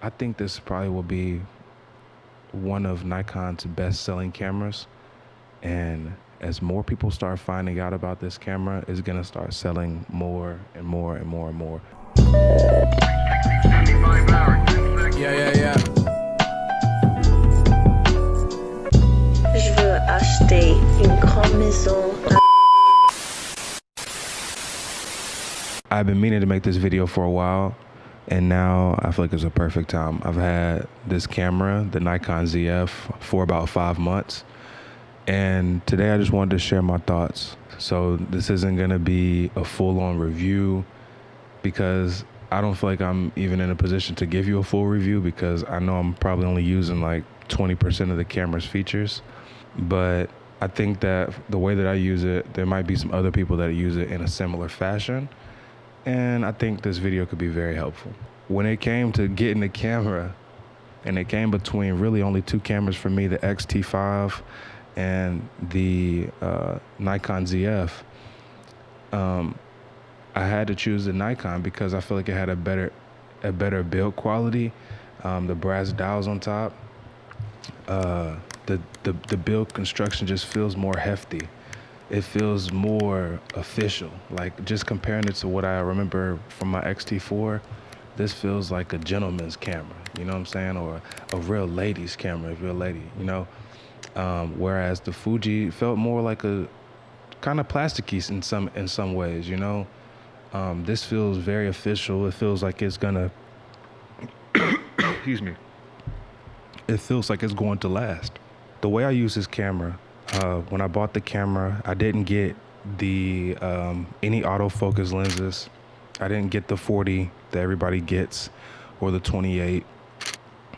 I think this probably will be one of Nikon's best-selling cameras. And as more people start finding out about this camera, it's gonna start selling more and more and more and more. Yeah. Je veux acheter une grande maison. I've been meaning to make this video for a while, and now I feel like it's a perfect time. I've had this camera, the Nikon Zf, for about 5 months. And today I just wanted to share my thoughts. So this isn't gonna be a full-on review because I don't feel like I'm even in a position to give you a full review because I know I'm probably only using like 20% of the camera's features. But I think that the way that I use it, there might be some other people that use it in a similar fashion. And I think this video could be very helpful. When it came to getting the camera, and it came between really only two cameras for me, the X-T5 and the Nikon Zf, I had to choose the Nikon because I feel like it had a better build quality. The brass dials on top, the build construction just feels more hefty. It feels more official. Like just comparing it to what I remember from my X-T4, this feels like a gentleman's camera, you know what I'm saying? Or a real lady's camera, if you're a lady, you know? Whereas the Fuji felt more like a kind of plasticky in some ways, you know? This feels very official. It feels like it's gonna, excuse me. It feels like it's going to last. The way I use this camera, when I bought the camera, I didn't get the any autofocus lenses. I didn't get the 40 that everybody gets, or the 28,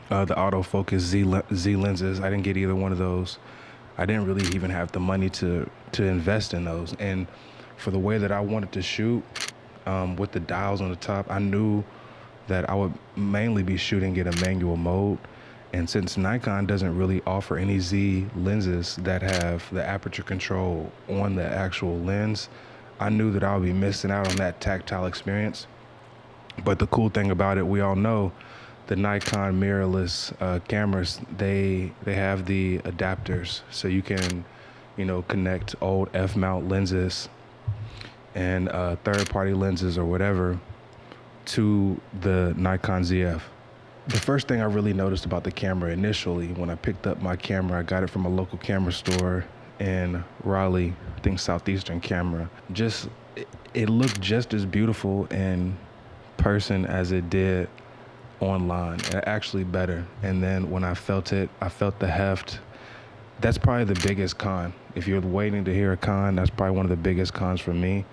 the autofocus Z lenses. I didn't get either one of those. I didn't really even have the money to invest in those. And for the way that I wanted to shoot, with the dials on the top, I knew that I would mainly be shooting in a manual mode. And since Nikon doesn't really offer any Z lenses that have the aperture control on the actual lens, I knew that I would be missing out on that tactile experience. But the cool thing about it, we all know the Nikon mirrorless cameras, they have the adapters, so you can, you know, connect old F-mount lenses and third-party lenses or whatever to the Nikon Zf. The first thing I really noticed about the camera initially, when I picked up my camera, I got it from a local camera store in Raleigh, I think Southeastern Camera. It looked just as beautiful in person as it did online, and actually better. And then when I felt it, I felt the heft. That's probably the biggest con. If you're waiting to hear a con, that's probably one of the biggest cons for me,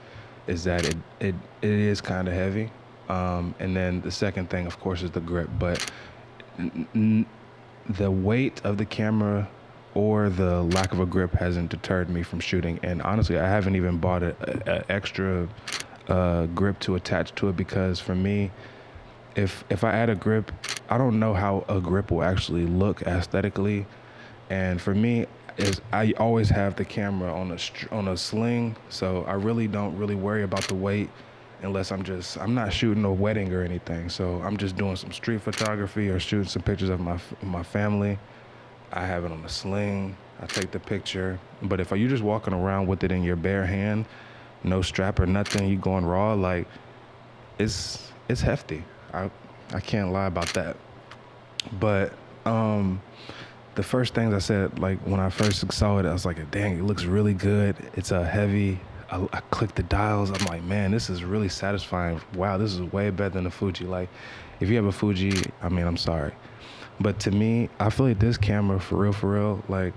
is that it is kind of heavy. And then the second thing, of course, is the grip. But the weight of the camera or the lack of a grip hasn't deterred me from shooting. And honestly, I haven't even bought an extra grip to attach to it, because for me, if I add a grip, I don't know how a grip will actually look aesthetically. And for me, I always have the camera on a sling, so I really don't worry about the weight unless I'm not shooting a wedding or anything. So I'm just doing some street photography or shooting some pictures of my family. I have it on a sling, I take the picture. But if you're just walking around with it in your bare hand, no strap or nothing, you going raw, like it's hefty. I can't lie about that. But the first things I said, like when I first saw it, I was like, dang, it looks really good. It's a heavy. I clicked the dials. I'm like, man, this is really satisfying. Wow, this is way better than the Fuji. Like, if you have a Fuji, I mean, I'm sorry. But to me, I feel like this camera, for real, like,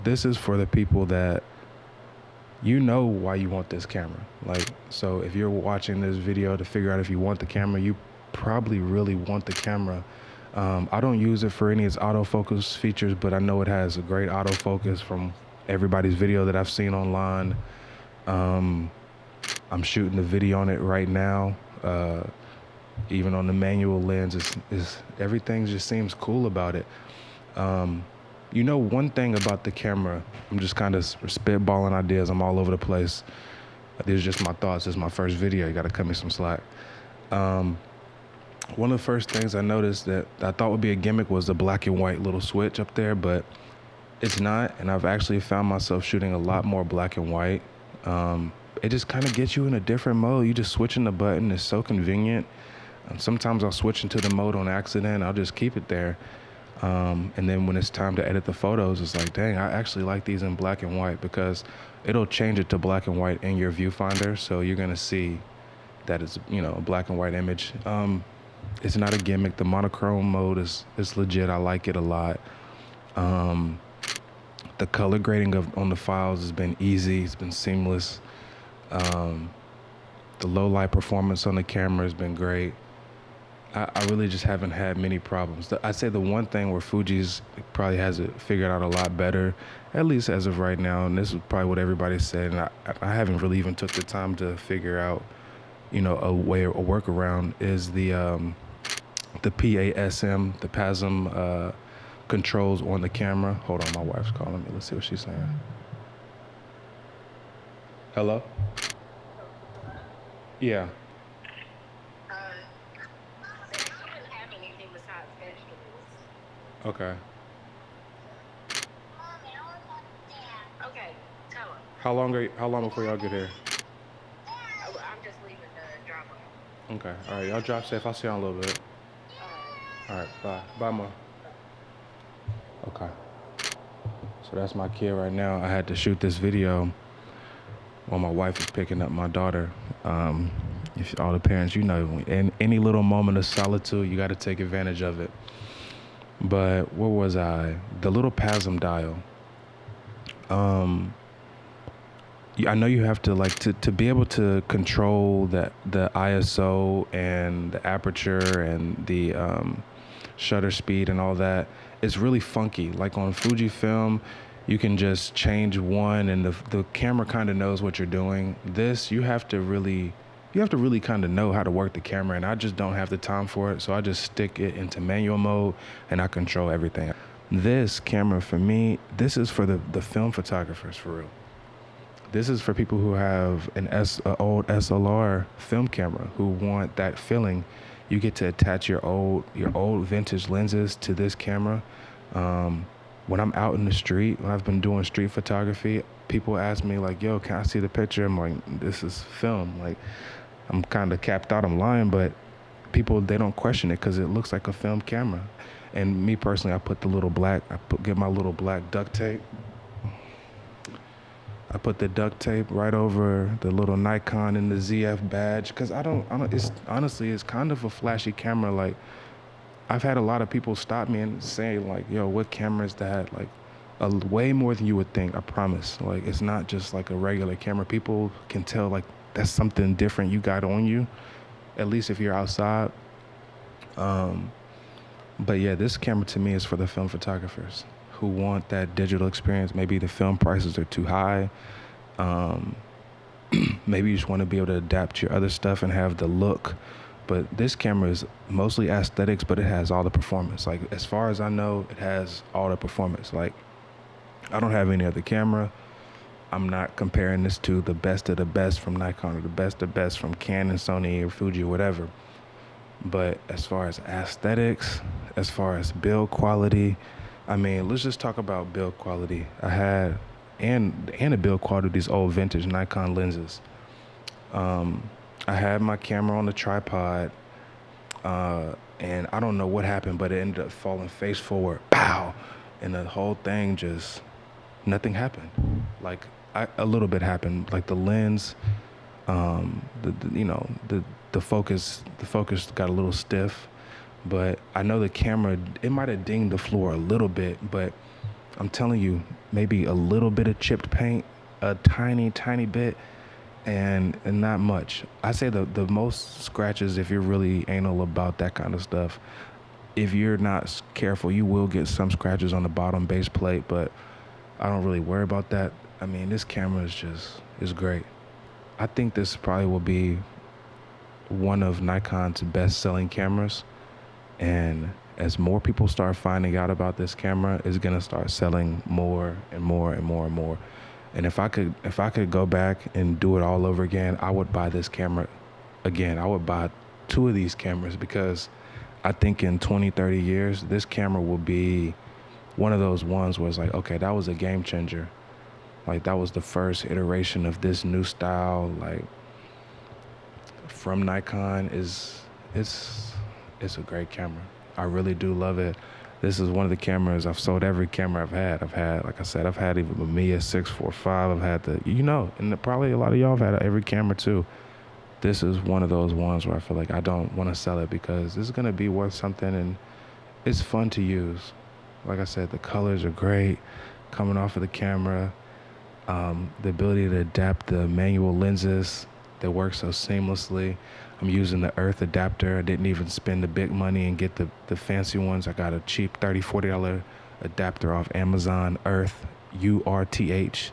this is for the people that, you know why you want this camera. Like, so if you're watching this video to figure out if you want the camera, you probably really want the camera. I don't use it for any of its autofocus features, but I know it has a great autofocus from everybody's video that I've seen online. I'm shooting a video on it right now. Even on the manual lens, everything just seems cool about it. You know, one thing about the camera, I'm just kind of spitballing ideas. I'm all over the place. These are just my thoughts. This is my first video. You got to cut me some slack. One of the first things I noticed that I thought would be a gimmick was the black and white little switch up there, but it's not. And I've actually found myself shooting a lot more black and white. It just kind of gets you in a different mode. You just switching the button. It's so convenient. Sometimes I'll switch into the mode on accident. I'll just keep it there. And then when it's time to edit the photos, it's like, dang, I actually like these in black and white, because it'll change it to black and white in your viewfinder. So you're going to see that it's, you know, a black and white image. It's not a gimmick. The monochrome mode is legit. I like it a lot. The color grading on the files has been easy. It's been seamless. The low light performance on the camera has been great. I really just haven't had many problems. I'd say the one thing where Fuji's probably has it figured out a lot better, at least as of right now, and this is probably what everybody said, and I haven't really even took the time to figure out, you know, a workaround, is the PASM, the PASM controls on the camera. Hold on, my wife's calling me. Let's see what she's saying. Hello? Yeah. Okay. Okay, tell him. How long before y'all get here? I'm just leaving the driveway. Okay. All right. Y'all drive safe. I'll see y'all in a little bit. All right. Bye. Bye, Ma. Okay. So that's my kid right now. I had to shoot this video while my wife is picking up my daughter. If all the parents, you know, in any little moment of solitude, you got to take advantage of it. But where was I? The little PASM dial. I know you have to, like, to be able to control the ISO and the aperture and the shutter speed and all that. It's really funky. Like on Fujifilm, you can just change one and the camera kind of knows what you're doing. This, you have to really kind of know how to work the camera, and I just don't have the time for it, so I just stick it into manual mode and I control everything. This camera, for me, this is for the film photographers, for real. This is for people who have an old SLR film camera, who want that feeling. You get to attach your old vintage lenses to this camera. When I'm out in the street, when I've been doing street photography, people ask me like, yo, can I see the picture? I'm like, this is film. Like, I'm kind of capped out, I'm lying, but people, they don't question it because it looks like a film camera. And me personally, get my little black duct tape. I put the duct tape right over the little Nikon and the Zf badge, because it's honestly, it's kind of a flashy camera. Like, I've had a lot of people stop me and say like, yo, what camera is that? Like, way more than you would think, I promise. Like, it's not just like a regular camera. People can tell like that's something different you got on you, at least if you're outside. But yeah, this camera to me is for the film photographers who want that digital experience. Maybe the film prices are too high. Maybe you just want to be able to adapt your other stuff and have the look. But this camera is mostly aesthetics, but it has all the performance. Like, as far as I know, it has all the performance. Like, I don't have any other camera. I'm not comparing this to the best of the best from Nikon or the best of the best from Canon, Sony, or Fuji, or whatever. But as far as aesthetics, as far as build quality, I mean, let's just talk about build quality. I had, and the build quality of these old vintage Nikon lenses. I had my camera on the tripod, and I don't know what happened, but it ended up falling face forward, pow, and the whole thing just, nothing happened. Like, a little bit happened, like the lens, the focus got a little stiff, but I know the camera, it might have dinged the floor a little bit, but I'm telling you, maybe a little bit of chipped paint, a tiny bit, and not much. I say the most scratches, if you're really anal about that kind of stuff, if you're not careful, you will get some scratches on the bottom base plate, but I don't really worry about that. I mean, this camera is great. I think this probably will be one of Nikon's best-selling cameras, and as more people start finding out about this camera, it's gonna start selling more and more and more and more. And if I could go back and do it all over again, I would buy this camera again. I would buy 2 of these cameras, because I think in 20, 30 years, this camera will be one of those ones where it's like, okay, that was a game changer. Like, that was the first iteration of this new style, like, from Nikon. It's a great camera. I really do love it. This is one of the cameras, I've sold every camera I've had. Like I said, I've had even the Mamiya 645. I've had and probably a lot of y'all have had every camera too. This is one of those ones where I feel like I don't want to sell it because this is going to be worth something and it's fun to use. Like I said, the colors are great coming off of the camera. The ability to adapt the manual lenses that work so seamlessly. I'm using the Earth adapter. I didn't even spend the big money and get the fancy ones. I got a cheap $30, $40 adapter off Amazon, Earth, URTH.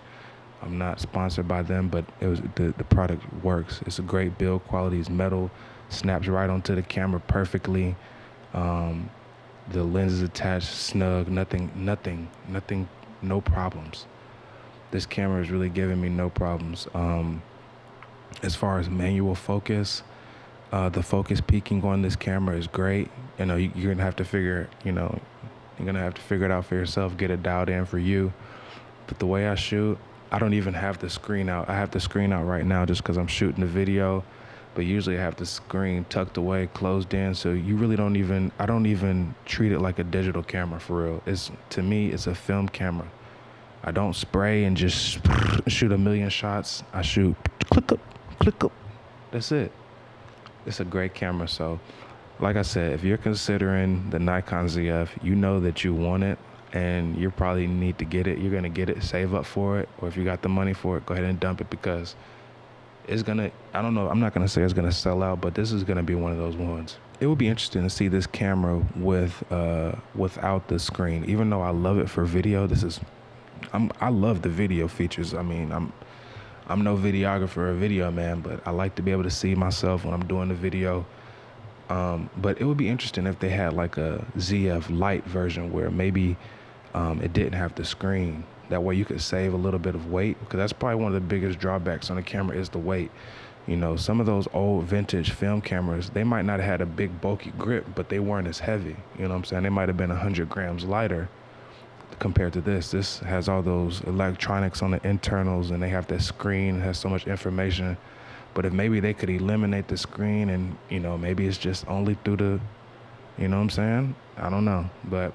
I'm not sponsored by them, but the product works. It's a great build quality. It's metal, snaps right onto the camera perfectly. The lens is attached, snug, nothing, no problems. This camera is really giving me no problems. As far as manual focus, the focus peaking on this camera is great. You're gonna have to figure it out for yourself, get it dialed in for you. But the way I shoot, I don't even have the screen out. I have the screen out right now just because I'm shooting the video, but usually I have the screen tucked away, closed in, so I don't even treat it like a digital camera for real. To me, it's a film camera. I don't spray and just shoot a million shots. I shoot click up. That's it. It's a great camera. So, like I said, if you're considering the Nikon Zf, you know that you want it and you probably need to get it. You're going to get it, save up for it. Or if you got the money for it, go ahead and dump it because it's going to, I don't know, I'm not going to say it's going to sell out, but this is going to be one of those ones. It would be interesting to see this camera without the screen. Even though I love it for video, I love the video features. I mean, I'm no videographer or video man, but I like to be able to see myself when I'm doing the video. But it would be interesting if they had like a ZF Lite version where maybe it didn't have the screen. That way you could save a little bit of weight, because that's probably one of the biggest drawbacks on the camera is the weight. Some of those old vintage film cameras, they might not have had a big bulky grip, but they weren't as heavy. You know what I'm saying? They might have been 100 grams lighter compared to this. This has all those electronics on the internals, and they have that screen, has so much information. But if maybe they could eliminate the screen and, maybe it's just only through the, you know what I'm saying? I don't know. But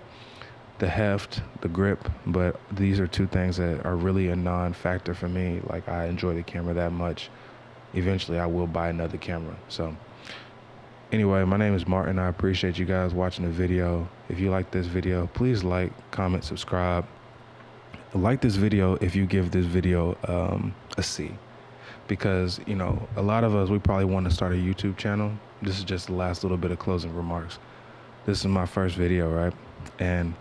the heft, the grip, but these are two things that are really a non-factor for me. Like, I enjoy the camera that much. Eventually, I will buy another camera. So anyway, my name is Martin. I appreciate you guys watching the video. If you like this video, please like, comment, subscribe. Like this video if you give this video a C. Because, a lot of us, we probably want to start a YouTube channel. This is just the last little bit of closing remarks. This is my first video, right? And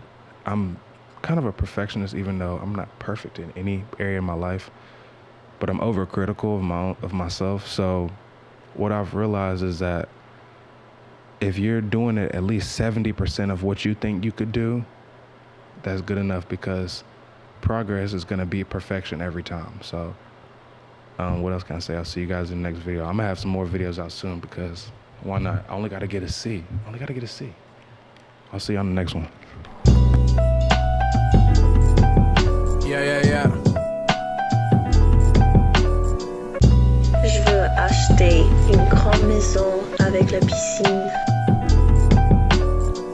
I'm kind of a perfectionist, even though I'm not perfect in any area of my life. But I'm overcritical of myself. So what I've realized is that if you're doing it at least 70% of what you think you could do, that's good enough, because progress is going to be perfection every time. So what else can I say? I'll see you guys in the next video. I'm going to have some more videos out soon, because why not? I only got to get a C. I'll see you on the next one. Yeah. Je veux acheter une grande maison avec la piscine.